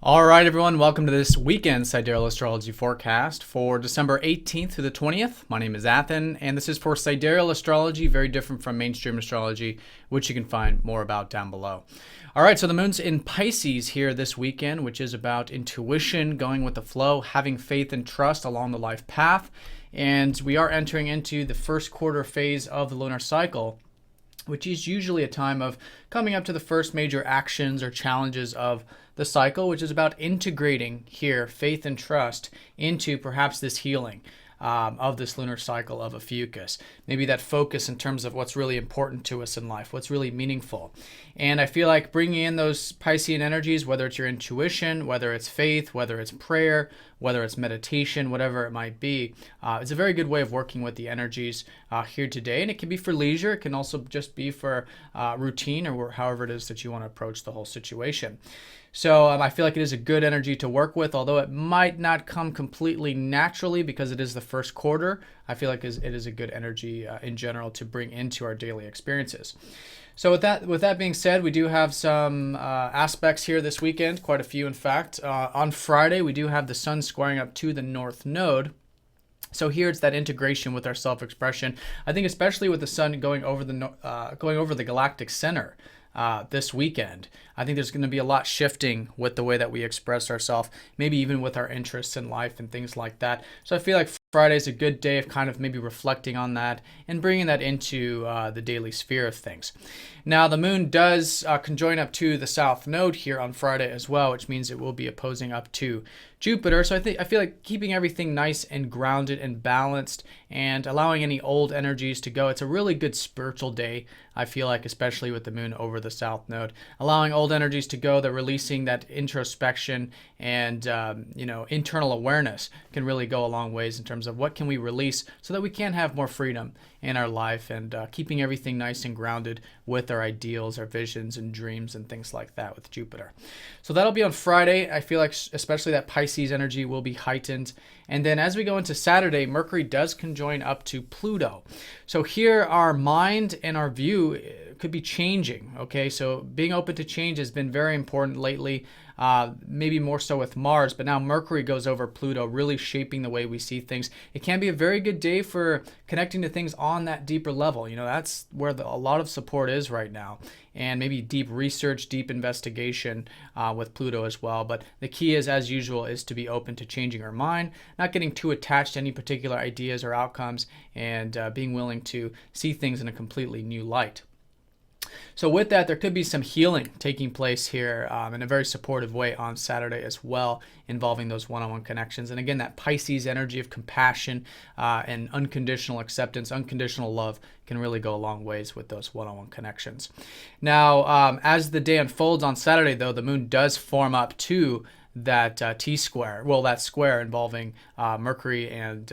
All right, everyone, welcome to this weekend Sidereal Astrology forecast for December 18th through the 20th. My name is Athen, and this is for Sidereal Astrology, very different from mainstream astrology, which you can find more about down below. All right, so the moon's in Pisces here this weekend, which is about intuition, going with the flow, having faith and trust along the life path. And we are entering into the first quarter phase of the lunar cycle, which is usually a time of coming up to the first major actions or challenges of the cycle, which is about integrating here faith and trust into perhaps this healing of this lunar cycle of Ophiuchus. Maybe that focus in terms of what's really important to us in life, what's really meaningful. And I feel like bringing in those Piscean energies, whether it's your intuition, whether it's faith, whether it's prayer, whether it's meditation, whatever it might be, it's a very good way of working with the energies here today. And it can be for leisure. It can also just be for routine or however it is that you want to approach the whole situation. So I feel like it is a good energy to work with, although it might not come completely naturally because it is the first quarter. I feel like it is a good energy in general to bring into our daily experiences. So with that being said, we do have some aspects here this weekend, quite a few in fact. On Friday, we do have the sun squaring up to the North Node. So here it's that integration with our self-expression. I think especially with the sun going over the galactic center this weekend, I think there's going to be a lot shifting with the way that we express ourselves, maybe even with our interests in life and things like that. So I feel like Friday is a good day of kind of maybe reflecting on that and bringing that into the daily sphere of things. Now, the moon does conjoin up to the South Node here on Friday as well, which means it will be opposing up to Jupiter. So I feel like keeping everything nice and grounded and balanced and allowing any old energies to go. It's a really good spiritual day, I feel like, especially with the moon over the South Node. Allowing old energies to go, that releasing that introspection and internal awareness can really go a long ways in terms of what can we release so that we can have more freedom in our life, and keeping everything nice and grounded with our ideals, our visions and dreams and things like that with Jupiter. So that'll be on Friday. I feel like especially that Pisces energy will be heightened. And then as we go into Saturday, Mercury does conjoin up to Pluto. So here our mind and our view could be changing. Okay, so being open to change has been very important lately. Maybe more so with Mars, but now Mercury goes over Pluto, really shaping the way we see things. It can be a very good day for connecting to things on that deeper level. That's where a lot of support is right now, and maybe deep research, deep investigation with Pluto as well. But the key is, as usual, is to be open to changing our mind, not getting too attached to any particular ideas or outcomes, and being willing to see things in a completely new light. So with that, there could be some healing taking place here in a very supportive way on Saturday as well, involving those one-on-one connections. And again, that Pisces energy of compassion and unconditional acceptance, unconditional love can really go a long ways with those one-on-one connections. Now, as the day unfolds on Saturday, though, the moon does form up to that T-square. Well, that square involving Mercury and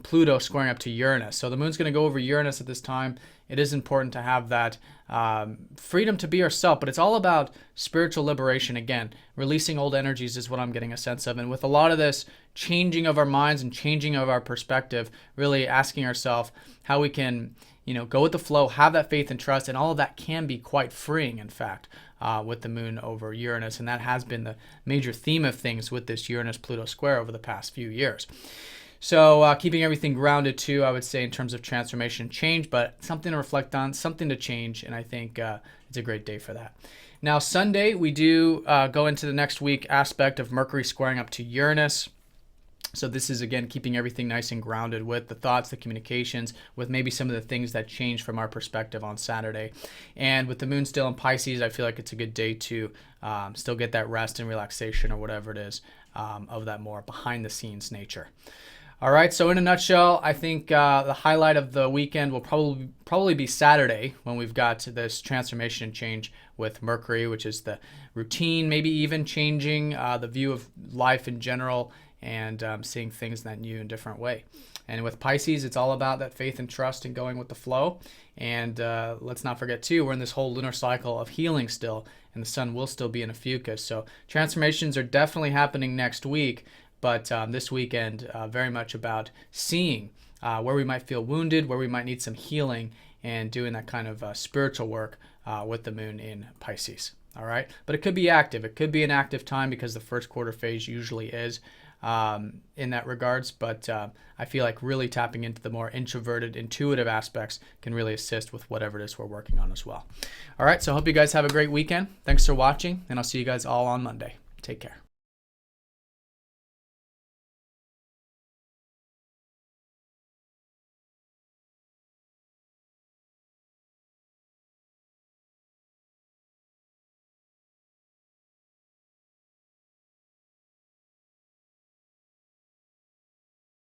Pluto squaring up to Uranus. So the moon's going to go over Uranus at this time. It is important to have that freedom to be yourself, but it's all about spiritual liberation. Again, releasing old energies is what I'm getting a sense of. And with a lot of this changing of our minds and changing of our perspective, really asking ourselves how we can go with the flow, have that faith and trust, and all of that can be quite freeing, in fact, with the moon over Uranus. And that has been the major theme of things with this Uranus-Pluto square over the past few years. So keeping everything grounded too, I would say, in terms of transformation, change, but something to reflect on, something to change, and I think it's a great day for that. Now, Sunday, we do go into the next week aspect of Mercury squaring up to Uranus. So this is, again, keeping everything nice and grounded with the thoughts, the communications, with maybe some of the things that change from our perspective on Saturday. And with the moon still in Pisces, I feel like it's a good day to still get that rest and relaxation or whatever it is of that more behind-the-scenes nature. All right, so in a nutshell, I think the highlight of the weekend will probably be Saturday, when we've got this transformation and change with Mercury, which is the routine, maybe even changing the view of life in general, and seeing things in that new and different way. And with Pisces, it's all about that faith and trust and going with the flow. And let's not forget, too, we're in this whole lunar cycle of healing still, and the sun will still be in Ophiuchus. So transformations are definitely happening next week. But this weekend, very much about seeing where we might feel wounded, where we might need some healing, and doing that kind of spiritual work with the moon in Pisces. All right, but it could be active. It could be an active time because the first quarter phase usually is in that regards. But I feel like really tapping into the more introverted, intuitive aspects can really assist with whatever it is we're working on as well. All right, so I hope you guys have a great weekend. Thanks for watching, and I'll see you guys all on Monday. Take care.